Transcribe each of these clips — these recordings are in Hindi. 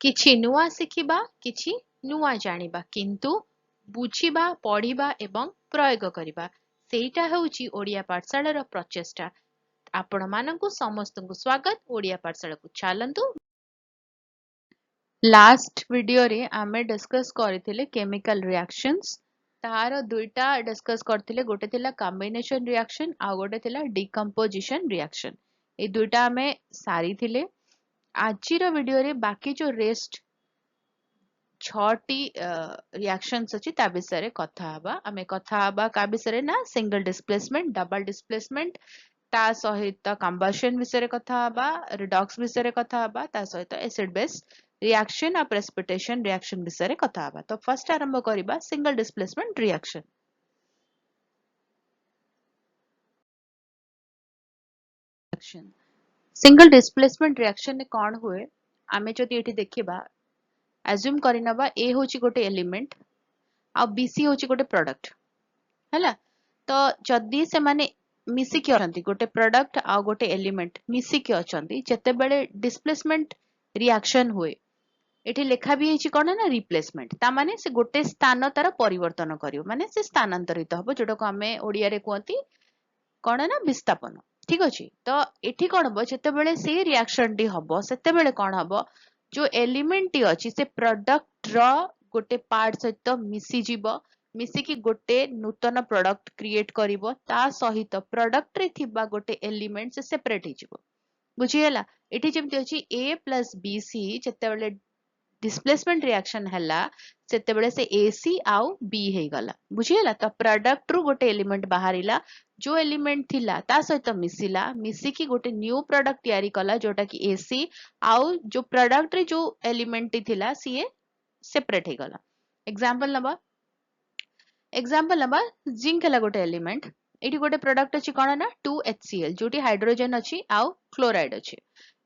किछि नुआ शिखिबा किछि नुआ जानिबा किंतु बुझिबा पढ़िबा एवं प्रयोग करिबा सेटा हेउची ओडिया पाठशालार प्रचेष्टा। आपण मानंकु समस्तंकु स्वागत ओडिया पाठशाला को चलंतु। लास्ट वीडियो रे आमे डिस्कस करथिले केमिकल रिएक्शंस तार दुईटा डिस्कस करथिले गोटे थिला कॉम्बिनेशन रिएक्शन आ गोटे थिला डिकम्पोजिशन रिएक्शन ए दुईटा आमे सारी थिले। आजिर वीडियो रे बाकी जो रेस्ट 6टी रिएक्शंस अछि ता विषय रे कथा हबा। आमे कथा हबा का विषय रे ना सिंगल डिस्प्लेसमेंट डबल डिस्प्लेसमेंट ता सहित कंबशन विषय रे कथा हबा, रिडॉक्स विषय रे कथा हबा, ता सहित एसिड बेस रिएक्शन आ प्रेसिपिटेशन रिएक्शन विषय रे कथा हबा। तो फर्स्ट आरंभ करिबा single displacement reaction. Single displacement reaction ने कोन हुए आमे जदि एठी देखिबा अज्यूम करिनबा ए होची गोटे एलिमेंट आ बीसी होची गोटे प्रोडक्ट हैला। तो जदि से माने मिसी के अरंती गोटे प्रोडक्ट आ गोटे एलिमेंट मिसी के अचंती जते बेले डिस्प्लेसमेंट रिएक्शन हुए एठी लेखा भी हेची कोन ना रिप्लेसमेंट ता माने से गोटे स्थान तार परिवर्तन करियो माने से स्थानांतरित हबो जोटा को हमें ओडिया रे कहंती कोन ना विस्थापन। ठीक अछि तो एठी कोन हबो जते बेले से रिएक्शन टी हबो सेते बेले कोन हबो जो एलिमेंट टी अछि से प्रोडक्ट रो गोटे पार्ट सहित मिसी जीवो मिसी की गोटे नूतन प्रोडक्ट क्रिएट करिवो ता सहित प्रोडक्ट रे थिबा गोटे एलिमेंट से सेपरेट हि जीवो। बुझी गेला एठी जेमति अछि a + bc जते बेले डिस्प्लेसमेंट रिएक्शन हला सेते बेले से AC आउ B हे गला। बुझी गेला तो प्रोडक्ट रु गोटे एलिमेंट बाहरिला जो एलिमेंट थिला ता सहित मिसिला मिसी की गोटे न्यू प्रोडक्ट तयारी कला जोटा की AC आउ जो प्रोडक्ट रे जो एलिमेंट थिला सीए सेपरेट हे गला। एग्जांपल नबा जिंक हला गोटे एलिमेंट एठी गोटे प्रोडक्ट अछि कोन ना 2HCl जोटी हाइड्रोजन अछि आउ क्लोराइड अछि।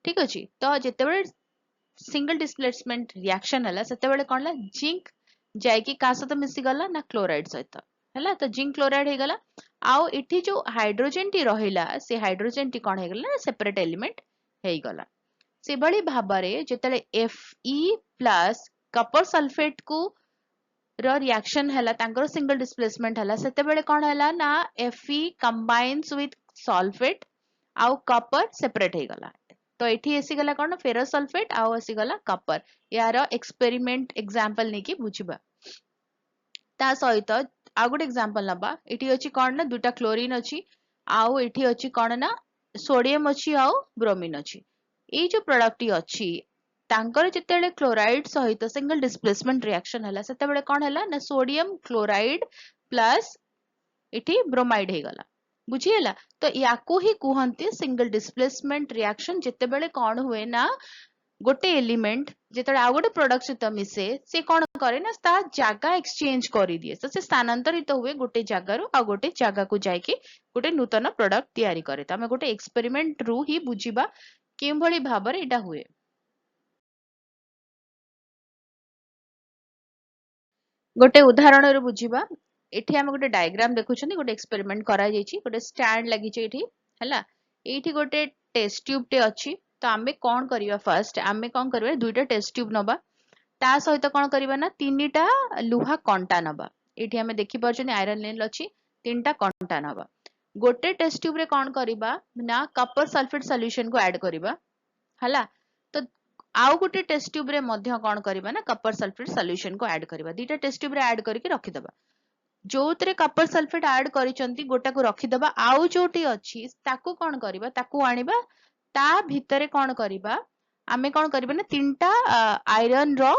ठीक अछि तो जते बेले सिंगल डिस्प्लेसमेंट रिएक्शन हला सेते बेले कोन ला जिंक जाय की का सहित मिसी गला ना क्लोराइड सहित हला तो जिंक क्लोराइड हे गला आउ इठी जो हाइड्रोजन टी रहिला से हाइड्रोजन टी कोन हे गला ना सेपरेट एलिमेंट हे गला। से बड़ी भाबरे जेतले Fe+ कपर सल्फेट को रो रिएक्शन हला तांकर सिंगल डिस्प्लेसमेंट हला सेते बेले कोन हला ना Fe कंबाइन्स विथ सल्फेट आउ कपर सेपरेट हे गला। तो एठी एसी गला कोन फेरस सल्फेट आउ एसी गला कपर यार एक्सपेरिमेंट एग्जांपल नै की बुझिबा। ता सहित आ गुड एग्जांपल नबा एठी अछि कोन ना दुटा क्लोरीन अछि आउ एठी अछि कोन ना सोडियम अछि आउ ब्रोमीन अछि। ए जो प्रोडक्ट अछि तांकर जेतेले क्लोराइड सहित सिंगल डिस्प्लेसमेंट रिएक्शन हला सेते बेले कोन हला ना सोडियम क्लोराइड प्लस एठी ब्रोमाइड हे गला। बुझिएला तो याकू ही कुहंती सिंगल डिस्प्लेसमेंट रिएक्शन जेते बेले कोन हुए ना गोटे एलिमेंट जेतले आ गोटे प्रोडक्ट सहित मिसे से कोन करे ना ता जागा एक्सचेंज करि दिए तो से स्थानांतरित हुए गोटे जागारु आ गोटे जागा को जाय के गोटे नूतन प्रोडक्ट तयारी करे। त हमें गोटे एक्सपेरिमेंट रु ही बुझिबा केम भली भाबरे एटा हुए। गोटे उदाहरण रे बुझिबा एठी हम गोटे डायग्राम देखुछनी गोटे एक्सपेरिमेंट करा जायछि गोटे स्टैंड लागि छै एठी हला एठी गोटे टेस्ट ट्यूब टे अछि तो आमे कोन करिवा फर्स्ट आमे कोन करबा दुईटा टेस्ट ट्यूब नबा ता सहित कोन करिवा ना तीनटा लुहा कंटा नबा एठी हमें देखि परछनी आयरन नेल अछि तीनटा कंटा नबा गोटे टेस्ट ट्यूब रे कोन करिवा ना कपर सल्फेट सॉल्यूशन को ऐड करिवा हला तो आउ गोटे टेस्ट ट्यूब रे मध्य कोन करिवा ना कपर सल्फेट सॉल्यूशन को ऐड करिवा दीटा टेस्ट ट्यूब रे ऐड करके रखि दबा जोतरे कपर सल्फेट ऐड करिसंती गोटा को रखि दबा आउ जोटी अछि ताकू कोन करिवा ताकू आनिबा ता भितरे कोन करिवा आमे कोन करिवा ना तीनटा आयरन रो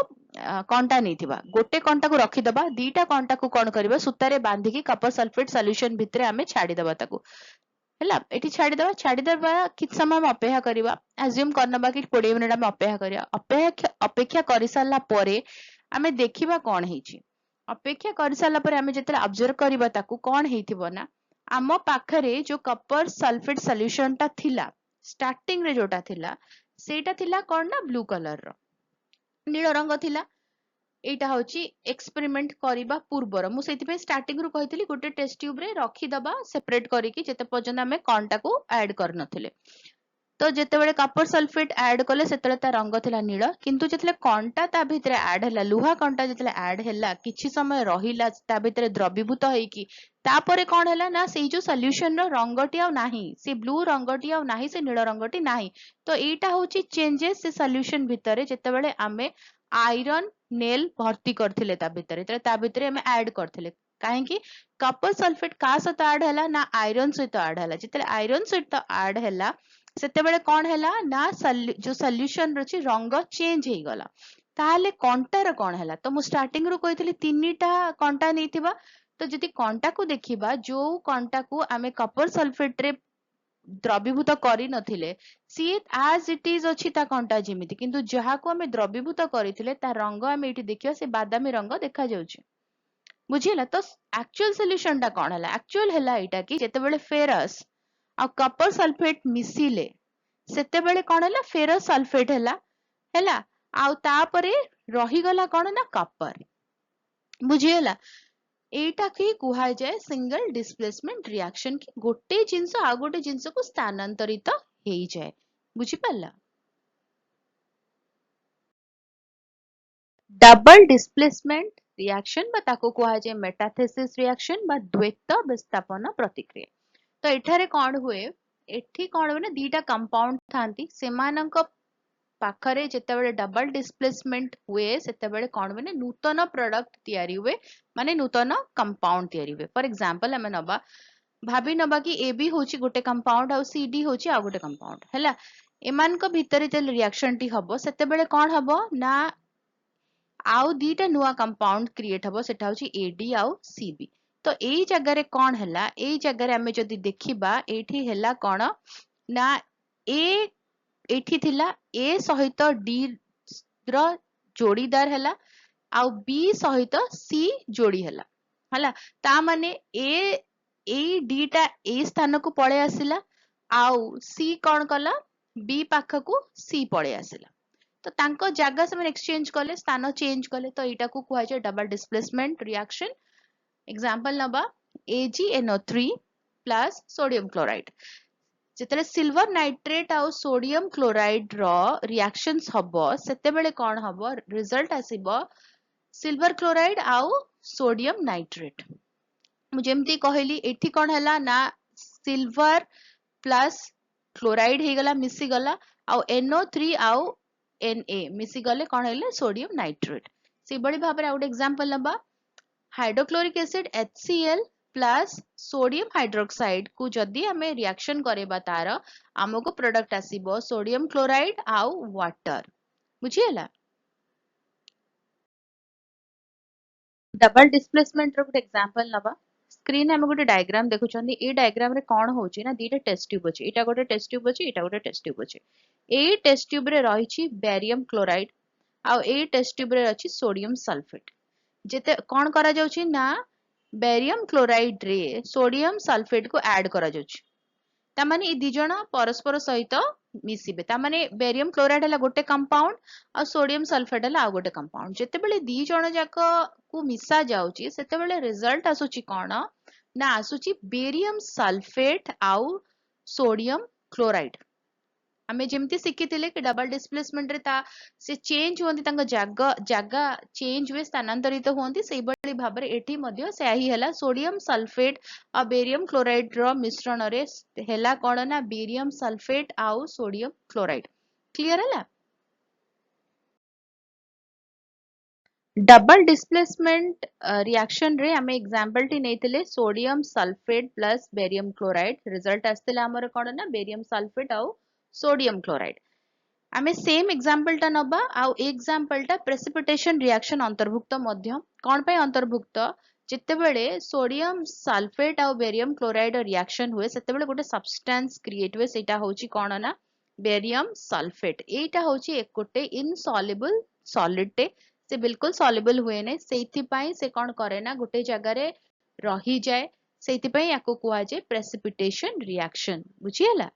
कंटा नैथिबा गोटे कंटा को रखि दबा दीटा कंटा को कोन करिवा सुतारे बांधी की कपर सल्फेट सॉल्यूशन भितरे आमे छाडी दबा ताकू हैला एठी छाडी दबा किछ समय हम अपेक्षा करिवा अज्यूम करनबा कि 20 मिनिट हम अपेक्षा करिया अपेक्षा करि सारला परे आमे देखिबा कोन हेची अपेक्षा करि सारला परे आमे जेतले ऑब्जर्व करिबा ताकू कोन हेथिबो ना आम पाखरे जो कपर सल्फेट सॉल्यूशन ता थिला स्टार्टिंग रे जोटा थिला सेटा थिला कोन ना ब्लू कलर रो नील रंग थिला एटा होची एक्सपेरिमेंट करिबा पूर्वर मु सेति पे स्टार्टिंग रु कहितली गोटे टेस्ट ट्यूब रे रखि दबा सेपरेट करिकि जेते पर्यंत हमें कंटा को ऐड कर नथिले तो जेतेबेले कपर सल्फेट ऐड कले सेतेबेले ता रंग थिला नील किंतु जेतेबेले कंटा ता भितरे ऐड हैला लुहा कंटा जेतेबेले ऐड हैला किछि समय रहिला ता भितरे द्रवीभूत हेकी तापरे कोन हैला ना सेई जो सॉल्यूशन रो रंगटी आ नाही से ब्लू रंगटी आ नाही से नील रंगटी नाही तो एटा होची चेंजेस से सॉल्यूशन भितरे जेतेबेले आमे आयरन नेल भर्ती करथिले ता भितरे आमे ऐड करथिले काहे कि कपर सल्फेट का सहित ऐड हैला ना आयरन सहित ऐड हैला जेतेबेले आयरन सहित ऐड हैला सेतेबेले कौन हैला ना जो सॉल्यूशन रछि रंग चेंज हे गला ताले कंटार कौन हैला तो मु स्टार्टिंग रो कहितली तीनटा कंटा नैथिबा तो जदि कंटा को देखिबा जो कंटा को आमे कपर सल्फेट रे द्रवीभूत करि नथिले सी एज इट इज अछि ता कंटा जेमिति किंतु जहा को आमे द्रवीभूत करिथिले ता रंग आमे एठी देखियो से बादामी रंग देखा जाउछि बुझिला तो एक्चुअल सॉल्यूशन टा कौन हैला एक्चुअल हैला एटा कि जेतेबेले फेरस आ कपर सल्फेट मिसिले सेतेबेले कौन हैला फेरस सल्फेट हैला आउ तापरे रही गला कौन ना कपर बुझिला एटा की कुहा जाए सिंगल डिस्प्लेसमेंट रिएक्शन की गोटे जिंस आ गोटे जिंस को स्थानांतरित हो जाए बुझी पाला डबल डिस्प्लेसमेंट रिएक्शन बा ताको कुहा जाए मेटाथेसिस रिएक्शन बा द्वैत विस्थापन प्रतिक्रिया तो एठारे कौन हुए एठी कौन हुए ना दीटा कंपाउंड थांती सेमानंक पाखरे जेतेबेले डबल डिस्प्लेसमेंट हुए सेतेबेले कौन हुए ना नूतन प्रोडक्ट तयारी हुए माने नूतन कंपाउंड तयारी हुए फॉर एग्जांपल हमें नबा भाभी नबा कि ए बी होची गोटे कंपाउंड आ सी डी होची आ गोटे कंपाउंड हैला एमान को भितरे जे रिएक्शन टी हबो सेतेबेले कौन हबो ना आउ दीटा नुआ कंपाउंड क्रिएट हबो सेटा होची ए डी आउ सी बी तो एई जगह रे कौन हैला एई जगह रे हमें जदी देखिबा एठी हैला कौन ना ए एठी थिला ए सहित डी ର जोड़ीदार हैला आउ बी सहित सी जोड़ी हैला हैला ता माने ए डी टा ए स्थान को पळे आसिला आउ सी कोन कला बी पाख को सी पळे आसिला तो तांको जागा से एक्सचेंज कले स्थान चेंज कले तो एटा को कुहा जाय डबल डिस्प्लेसमेंट रिएक्शन एग्जांपल नबा AgNO3 प्लस सोडियम क्लोराइड जेतले सिल्वर नाइट्रेट आउ सोडियम क्लोराइड रो रिएक्शंस हबो सेतेबेले कोन हबो रिजल्ट आसीबो सिल्वर क्लोराइड आउ सोडियम नाइट्रेट मु जेमती कहली एठी कोन हला ना सिल्वर प्लस क्लोराइड हे गला मिसी गला आउ NO3 आउ Na मिसी गले कोन हेले सोडियम नाइट्रेट से बड़ी भाबरे आउट एग्जांपल नबा hydrochloric acid HCl plus sodium hydroxide को जदि हमें रिएक्शन करेबा तार हमको प्रोडक्ट आसीबो सोडियम क्लोराइड आउ वाटर बुझियला डबल डिस्प्लेसमेंट रो गुड एग्जांपल नबा स्क्रीन हम गोटे डायग्राम देखुछंदी ए डायग्राम रे कोन होची ना दीटा टेस्ट ट्यूब अछि एटा गोटे टेस्ट ट्यूब अछि एटा गोटे टेस्ट ट्यूब अछि ए टेस्ट ट्यूब रे रहिछि बेरियम क्लोराइड आ ए टेस्ट ट्यूब रे अछि सोडियम सल्फेट जेते कोन करा जाउछि ना बेरियम क्लोराइड रे सोडियम सल्फेट को ऐड करा जाउछि तामाने इ दी जण परस्पर सहित मिसिबे तामाने बेरियम क्लोराइड हला गोटे कंपाउंड आ सोडियम सल्फेट हला आ गोटे कंपाउंड जेतेबेले दी जण जाक को मिसा जाउछि सेतेबेले रिजल्ट आसुछि कोन ना आसुछि बेरियम सल्फेट आउ सोडियम क्लोराइड आमे जेमती शिखिथिले कि डबल डिस्प्लेसमेंट रे ता से चेंज होंती तांका जागा चेंज हुए स्थानांतरित होंती सेही बळी भाबरे एठी मध्ये से ही हला सोडियम सल्फेट आ बेरियम क्लोराइड रो मिश्रण रे हेला कोन ना बेरियम सल्फेट आउ सोडियम क्लोराइड क्लियर हला डबल डिस्प्लेसमेंट रिएक्शन रे हमें एग्जांपल टी नेथिले sodium sulphate plus barium chloride result आस्तेला हमर कोन ना बेरियम सल्फेट आउ सोडियम क्लोराइड आमे सेम एग्जांपल टा नबा आउ एग्जांपल टा प्रेसिपिटेशन रिएक्शन अंतर्भुक्त मध्य कोन पे अंतर्भुक्त जेतेबेले सोडियम सल्फेट आउ बेरियम क्लोराइड रिएक्शन हुए सेतेबेले गोटे सब्सटेंस क्रिएट हुए सेटा होची कोन ना बेरियम सल्फेट एटा होची एक गोटे इनसॉल्युबल सॉलिड टे से बिल्कुल सॉल्युबल हुए नै सेथि पई से कोन करे ना गोटे जगह रे रही जाए सेथि पई याको कुआ जे प्रेसिपिटेशन रिएक्शन बुझियला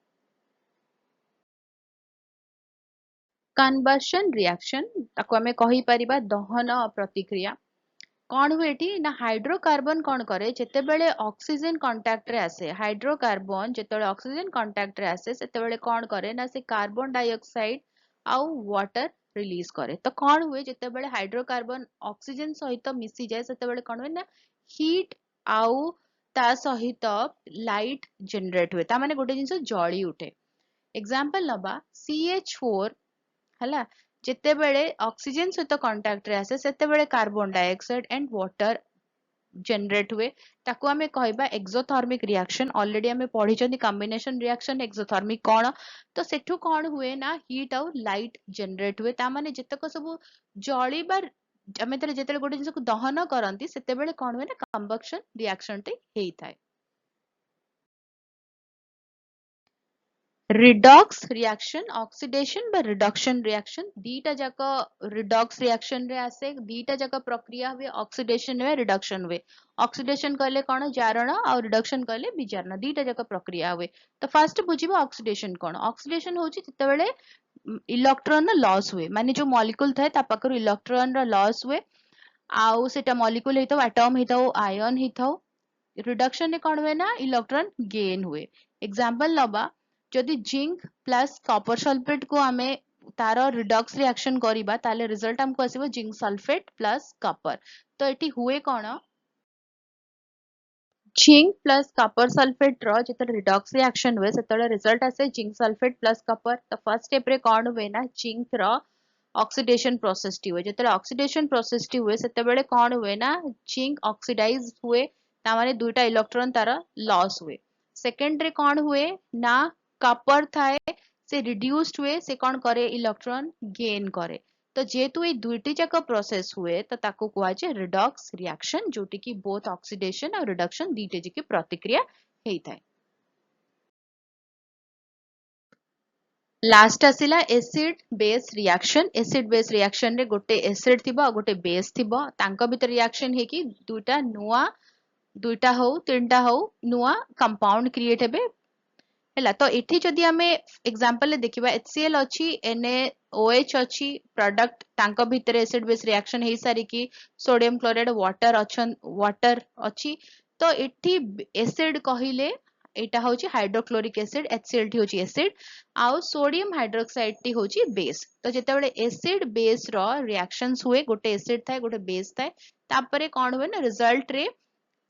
कन्वर्शन रिएक्शन ताको हमें कहि परिबा दहन प्रतिक्रिया कौन हुए एठी ना हाइड्रोकार्बन कौन करे जेतेबेले ऑक्सीजन कांटेक्ट रे आसे हाइड्रोकार्बन जेतेबेले ऑक्सीजन कांटेक्ट रे आसे सेतेबेले कौन करे ना से कार्बन डाइऑक्साइड आउ वाटर रिलीज करे तो कौन हुए जेतेबेले हाइड्रोकार्बन ऑक्सीजन सहित मिसी जाए सेतेबेले कौन हुए ना हीट आउ ता सहित लाइट जनरेट हुए ता माने गोटे जिंस जळी उठे एग्जांपल नबा CH4 हला जेतेबेले ऑक्सीजन सहित कांटेक्ट रे आसे सेतेबेले carbon dioxide and water generate हुए ताकू आमे कहबा एक्सोथर्मिक रिएक्शन ऑलरेडी आमे पढ़ी चंदी कॉम्बिनेशन रिएक्शन एक्सोथर्मिक कोन तो सेठू कोन हुए ना हीट और लाइट जनरेट हुए ता माने जेतक सब जळी बार आमे तरे जेतेले गोटे जिंस को दहन करंती सेतेबेले कोन हुए ना कंबक्शन रिएक्शन टे हेई थाए रिडॉक्स रिएक्शन ऑक्सीडेशन बा रिडक्शन रिएक्शन दीटा जाक रिडॉक्स रिएक्शन रे आसे दीटा जाक प्रक्रिया हुए ऑक्सीडेशन हुए रिडक्शन हुए ऑक्सीडेशन कहले कोन जारण और रिडक्शन कहले विजारण दीटा जाक प्रक्रिया हुए तो फर्स्ट बुझिबो ऑक्सीडेशन कोन ऑक्सीडेशन होची जतेबेले इलेक्ट्रॉन लॉस हुए माने जो मॉलिक्यूल थाए ता पाखरु इलेक्ट्रॉन रा लॉस हुए आउ सेटा मॉलिक्यूल हेतो एटॉम हेतो आयन हेतो रिडक्शन ने कोन हुए ना इलेक्ट्रॉन गेन हुए एग्जांपल लबा जदि जिंक प्लस कॉपर सल्फेट को आमे तारो रिडक्स रिएक्शन करिबा ताले रिजल्ट हमको आसीबो जिंक सल्फेट प्लस कॉपर तो एटी हुए कोन जिंक प्लस कॉपर सल्फेट रो जेते रिडक्स रिएक्शन हुए सेतले रिजल्ट आसे जिंक सल्फेट प्लस कॉपर तो फर्स्ट स्टेप रे कोन हुए ना जिंक रो ऑक्सीडेशन प्रोसेस टी हुए जेते ऑक्सीडेशन प्रोसेस टी हुए सेते बेले कोन हुए ना जिंक ऑक्सीडाइज हुए ता माने दुईटा इलेक्ट्रॉन तारा लॉस हुए सेकेंड रे कोन हुए ना कॉपर थाए से रिड्यूस्ड हुए से कोन करे इलेक्ट्रॉन गेन करे तो जेतु ए दुईटी जाक प्रोसेस हुए तो ताको कुआ जे रिडॉक्स रिएक्शन जोटी की बोथ ऑक्सीडेशन और रिडक्शन दीटे जी की प्रतिक्रिया हेई थाए लास्ट आसिला एसिड बेस रिएक्शन रे गोटे एसिड थिबो आ गोटे बेस थिबो तांको भीतर रिएक्शन हे कि दुईटा हो तीनटा हो नुआ कंपाउंड क्रिएट हेबे हैला तो एठी जदि हमें एग्जांपल ले देखिबा HCl अछि NaOH अछि प्रोडक्ट तांको भीतर एसिड बेस रिएक्शन हे सारी की सोडियम क्लोराइड वाटर अछि तो एठी एसिड कहिले एटा होची हाइड्रोक्लोरिक एसिड HCl टी होची एसिड आउ सोडियम हाइड्रोक्साइड टी होची बेस तो जेतेबेले एसिड बेस रो रिएक्शंस हुए गोटे एसिड थाए गोटे बेस थाए तापरे कोन हुए ना रिजल्ट रे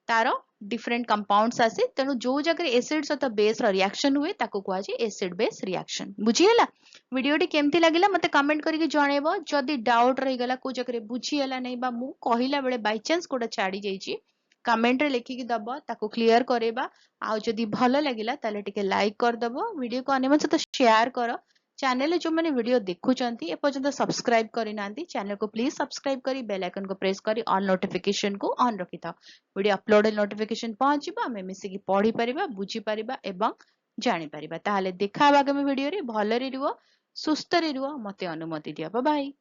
तारो डिफरेंट कंपाउंड्स आसे तेणु जो जगह एसिड सहित बेस रो रिएक्शन हुए ताको कुआ जे एसिड बेस रिएक्शन बुझी हला वीडियोटी केमती लागिला मते कमेंट करके जणेबो जदी डाउट रही गला को जगह बुझी हला नै बा मु कहिला बेले बाय चांस कोडा छाडी जाईची कमेंट रे लिखि कि दबो ताको क्लियर करेबा आ जदी भलो लागिला ताले टिके लाइक कर दबो वीडियो को अन्य मन सहित शेयर करो चैनल जो मैंने वीडियो देखुचंती ए पर्यंत सब्सक्राइब करि नांती चैनल को प्लीज सब्सक्राइब करी बेल आइकन को प्रेस करी ऑल नोटिफिकेशन को ऑन रखि था वीडियो अपलोड नोटिफिकेशन पहुंचबा हमें मिसी की पढ़ी परिबा बुझी परिबा एवं जानि परिबा ताहाले देखा आगामी वीडियो रे भलो रे रिवो सुस्त रे रिवो मते अनुमति दियो बाय बाय।